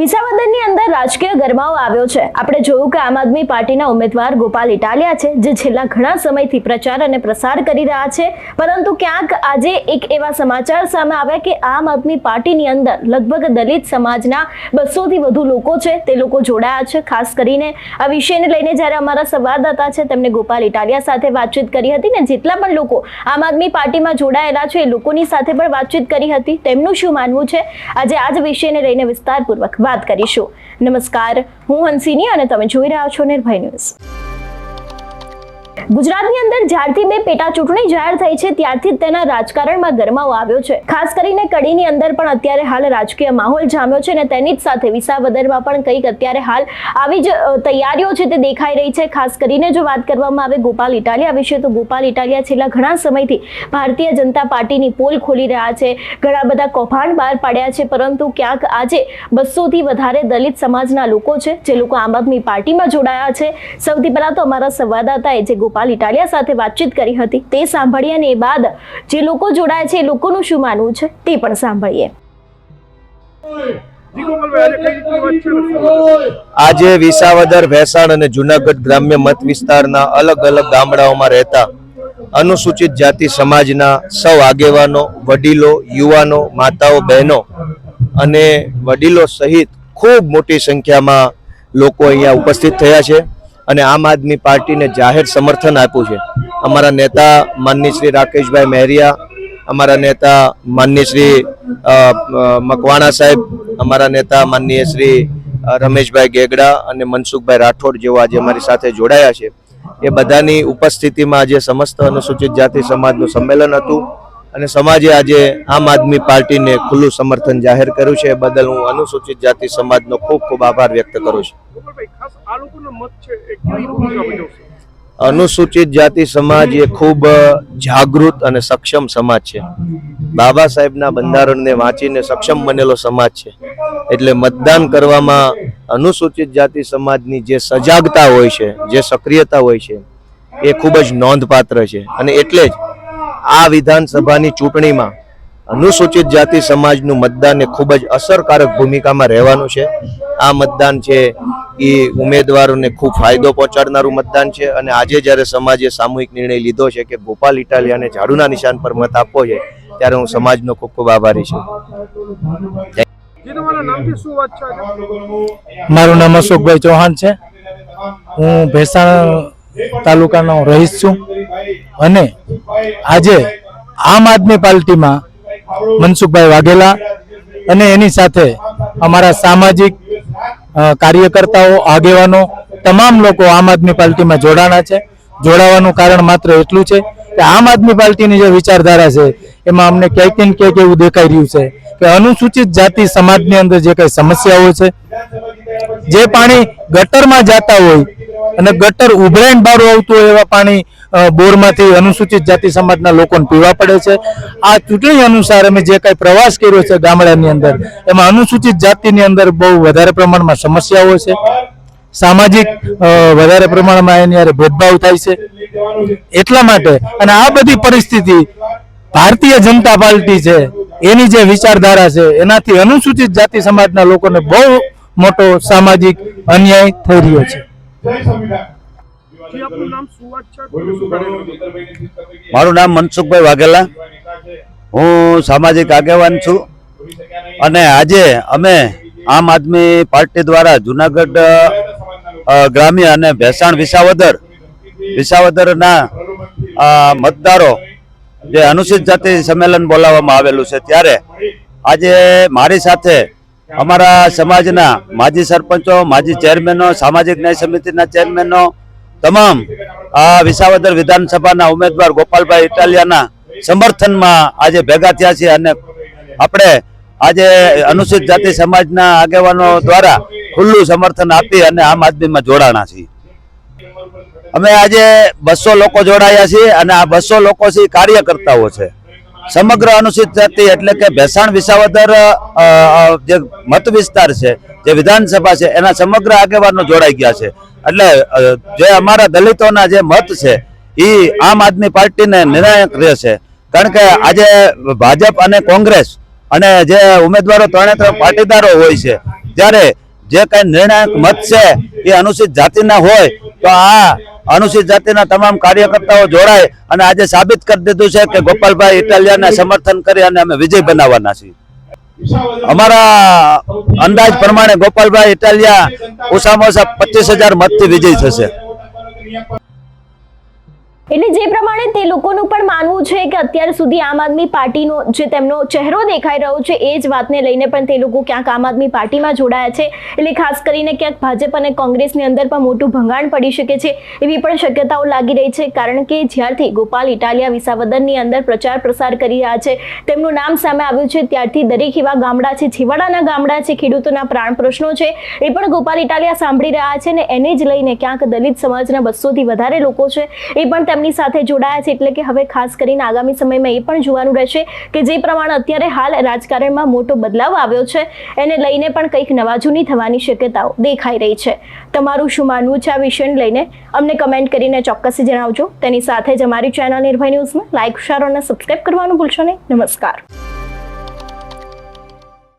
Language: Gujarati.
વિસાવદરની અંદર રાજકીય ગરમાવો આવ્યો છે। આપણે જોયું કે આમ આદમી પાર્ટીના ઉમેદવાર ગોપાલ ઇટાલિયા છે, જે છેલ્લા ઘણા સમયથી પ્રચાર અને પ્રસાર કરી રહ્યા છે, પરંતુ ક્યાંક આજે એક એવા સમાચાર સામે આવ્યા કે આમ આદમી પાર્ટીની અંદર લગભગ દલિત સમાજના 200 થી વધુ લોકો છે, તે લોકો જોડાયા છે। ખાસ કરીને આ વિષયને લઈને જ્યારે અમારા સંવાદદાતા છે તેમણે ગોપાલ ઇટાલિયા સાથે વાતચીત કરી હતી ને જેટલા પણ લોકો આમ આદમી પાર્ટીમાં જોડાયેલા છે એ લોકોની સાથે પણ વાતચીત કરી હતી, તેમનું શું માનવું છે, આજે આ જ વિષયને લઈને વિસ્તારપૂર્વક વાત કરીશું। નમસ્કાર, હું હંસિની અને તમે જોઈ રહ્યા છો નિર્ભય ન્યૂઝ। ગુજરાતની અંદર જ્યારથી બે પેટા ચૂંટણી જાહેર થઈ છે ત્યારથી તેના રાજકારણમાં ગરમાવો આવ્યો છે। ખાસ કરીને કડીની અંદર પણ અત્યારે હાલ રાજકીય માહોલ જામ્યો છે અને તેની જ સાથે વિસાવદરમાં પણ કંઈક અત્યારે હાલ આવી જ તૈયારીઓ છે તે દેખાઈ રહી છે। ખાસ કરીને જો વાત કરવામાં આવે ગોપાલ ઇટાલિયા વિશે, તો ગોપાલ ઇટાલિયા છેલ્લા ઘણા સમયથી ભારતીય જનતા પાર્ટીની પોલ ખોલી રહ્યા છે, ઘણા બધા કૌભાંડ બહાર પાડ્યા છે, પરંતુ ક્યાંક આજે 200 થી વધારે દલિત સમાજના લોકો છે જે લોકો આમ આદમી પાર્ટીમાં જોડાયા છે। સૌથી પહેલા તો અમારા સંવાદદાતાએ જે ગોપાલ ઇટાલિયા સાથે વાતચીત કરી હતી તે સાંભળીએ અને એ બાદ જે લોકો જોડાય છે એ લોકોનું શું માનવું છે તે પણ સાંભળીએ। આજે વિસાવદર, ભેસાણ અને જુનાગઢ ગ્રામ્ય મત વિસ્તારના અલગ અલગ ગામડાઓમાં રહેતા અનુસૂચિત જાતિ સમાજના સૌ આગેવાનો, વડીલો, યુવાનો, માતાઓ, બહેનો અને વડીલો સહિત ખૂબ મોટી સંખ્યામાં લોકો અહીંયા ઉપસ્થિત થયા છે અને આમ આદમી પાર્ટીને જાહેર સમર્થન આપ્યું છે। અમારા નેતા માનનીય શ્રી રાકેશભાઈ મહેરિયા, અમારા નેતા માનનીય શ્રી મકવાણા સાહેબ, અમારા નેતા માનનીય શ્રી રમેશભાઈ ગેગડા અને મનસુખભાઈ રાઠોડ જેઓ આજે અમારી સાથે જોડાયા છે, એ બધાની ઉપસ્થિતિમાં આજે સમસ્ત અનુસૂચિત જાતિ સમાજનું સંમેલન હતું અને સમાજે આજે આમ આદમી પાર્ટીને ખુલ્લું સમર્થન જાહેર કર્યું છે। એ બદલ હું અનુસૂચિત જાતિ સમાજનો ખૂબ ખૂબ આભાર વ્યક્ત કરું છું। અનુસૂચિત જાતિ સમાજ એ ખૂબ જાગૃત અને સક્ષમ સમાજ છે। બાબા સાહેબના બંધારણને વાંચીને સક્ષમ બનેલો સમાજ છે, એટલે મતદાન કરવામાં અનુસૂચિત જાતિ સમાજની જે સજાગતા હોય છે, જે સક્રિયતા હોય છે, એ ખૂબ જ નોંધપાત્ર છે અને એટલે જ આ વિધાનસભાની ચૂંટણીમાં અનુસૂચિત જાતિ સમાજનું મતદાન એ ખૂબ જ અસરકારક ભૂમિકામાં રહેવાનું છે। આ મતદાન છે એ ઉમેદવારોને ખૂબ ફાયદો પહોંચાડનારું મતદાન છે અને આજે જ્યારે સમાજે સામૂહિક નિર્ણય લીધો છે કે ગોપાલ ઇટાલિયાને ઝાડુના નિશાન પર મત આપવો છે, ત્યારે હું સમાજનો ખૂબ ખૂબ આભારી છું। મારું નામ અશોકભાઈ ચૌહાણ છે, હું ભેસાણ તાલુકાનો રહીશ છું અને આજે આમ આદમી પાર્ટીમાં મનસુખભાઈ વાઘેલા અને એની સાથે અમારા સામાજિક કાર્યકર્તાઓ, આગેવાનો, તમામ લોકો આમ આદમી પાર્ટીમાં જોડાણા છે। જોડાવાનું કારણ માત્ર એટલું છે કે આમ આદમી પાર્ટીની જે વિચારધારા છે એમાં અમને ક્યાંક ને ક્યાંક એવું દેખાઈ રહ્યું છે કે અનુસૂચિત જાતિ સમાજની અંદર જે કઈ સમસ્યાઓ છે, જે પાણી ગટરમાં જતા હોય અને ગટર ઉભરાઈને બહાર આવતું હોય એવા પાણી બોરમાંથી અનુસૂચિત જાતિ સમાજના લોકોને પીવા પડે છે। આ ચૂંટણી અનુસાર અમે જે કઈ પ્રવાસ કર્યો છે ગામડાની અંદર, એમાં અનુસૂચિત જાતિની અંદર બહુ વધારે પ્રમાણમાં સમસ્યાઓ છે, સામાજિક વધારે પ્રમાણમાં એની હારે ભેદભાવ થાય છે। એટલા માટે અને આ બધી પરિસ્થિતિ ભારતીય જનતા પાર્ટી છે એની જે વિચારધારા છે એનાથી અનુસૂચિત જાતિ સમાજના લોકોને બહુ મોટો સામાજિક અન્યાય થઈ રહ્યો છે। મારું નામ મનસુખભાઈ વાઘેલા, હું સામાજિક આગેવાન છું અને આજે અમે આમ આદમી પાર્ટી દ્વારા જુનાગઢ ગ્રામ્ય અને ભેસાણ વિસાવદરના મતદારો જે અનુસૂચિત જાતિ સંમેલન બોલાવવામાં આવેલું છે, ત્યારે આજે મારી સાથે અમારા સમાજના માજી સરપંચો, માજી ચેરમેનો, સામાજિક ન્યાય સમિતિના ચેરમેનો, તમામ આ વિસાવદર વિધાનસભાના ઉમેદવાર ગોપાલભાઈ ઇટાલિયાના સમર્થનમાં આજે ભેગા થયા છીએ અને આપણે આજે અનુસૂચિત જાતિ સમાજના આગેવાનો દ્વારા ખુલ્લું સમર્થન આપી અને આમ આદમીમાં જોડાણા છીએ। અમે આજે 200 લોકો જોડાયા છીએ અને આ 200 લોકો છે કાર્યકર્તાઓ છે। સમગ્ર અનુસૂચિત જાતિ એટલે કે ભેસાણ વિસાવદર જે મત વિસ્તાર છે, જે વિધાનસભા છે, એના સમગ્ર આગેવાનો જોડાઈ ગયા છે। એટલે જે અમારા દલિતોના જે મત છે એ આમ આદમી પાર્ટીને નિર્ણાયક રહેશે, કારણ કે આજે ભાજપ અને કોંગ્રેસ અને જે ઉમેદવારો ત્રણે ત્રણ પાટીદારો હોય છે ત્યારે જે કઈ નિર્ણાયક મત છે એ અનુસૂચિત જાતિના હોય તો આ અનુસૂચિત જાતિના તમામ કાર્યકર્તાઓ જોડાય અને આજે સાબિત કરી દીધું છે કે ગોપાલભાઈ ઇટાલિયાને સમર્થન કરી અને અમે વિજય બનાવવાના છીએ. અમારા અંદાજ પ્રમાણે ગોપાલભાઈ ઇટાલિયા ઓછામાં ઓછા 25,000 મતથી વિજય થશે. એટલે જે પ્રમાણે તે લોકોનું પણ માનવું છે કે અત્યાર સુધી આમ આદમી પાર્ટીનો જે તેમનો ચહેરો દેખાઈ રહ્યો છે એ જ વાતને લઈને પણ તે લોકો ક્યાંક આમ આદમી પાર્ટીમાં જોડાયા છે. એટલે ખાસ કરીને ક્યાંક ભાજપ અને કોંગ્રેસની અંદર પણ મોટું ભંગાણ પડી શકે છે એવી પણ શક્યતાઓ લાગી રહી છે. કારણ કે જ્યારથી ગોપાલ ઇટાલિયા વિસાવદરની અંદર પ્રચાર પ્રસાર કરી રહ્યા છે, તેમનું નામ સામે આવ્યું છે, ત્યારથી દરેક એવા ગામડા છે, છેવાડાના ગામડા છે, ખેડૂતોના પ્રાણ પ્રશ્નો છે એ પણ ગોપાલ ઇટાલિયા સાંભળી રહ્યા છે. ને એને જ લઈને ક્યાંક દલિત સમાજના 200થી વધારે લોકો છે એ પણ ની સાથે જોડાયા છે. એટલે કે હવે ખાસ કરીને આગામી સમયમાં એ પણ જોવાનું રહેશે કે જે પ્રમાણે અત્યારે હાલ રાજકારણમાં મોટો બદલાવ આવ્યો છે એને લઈને પણ કંઈક નવાજૂની થવાની શક્યતાઓ દેખાઈ રહી છે. તમારું શું માનવું છે આ વિષયને લઈને અમને કમેન્ટ કરીને ચોક્કસથી જણાવજો. તેની સાથે જ અમારી ચેનલ નિર્ભય ન્યૂઝને લાઇક, શેર અને સબસ્ક્રાઇબ કરવાનું ભૂલશો નહીં. નમસ્કાર.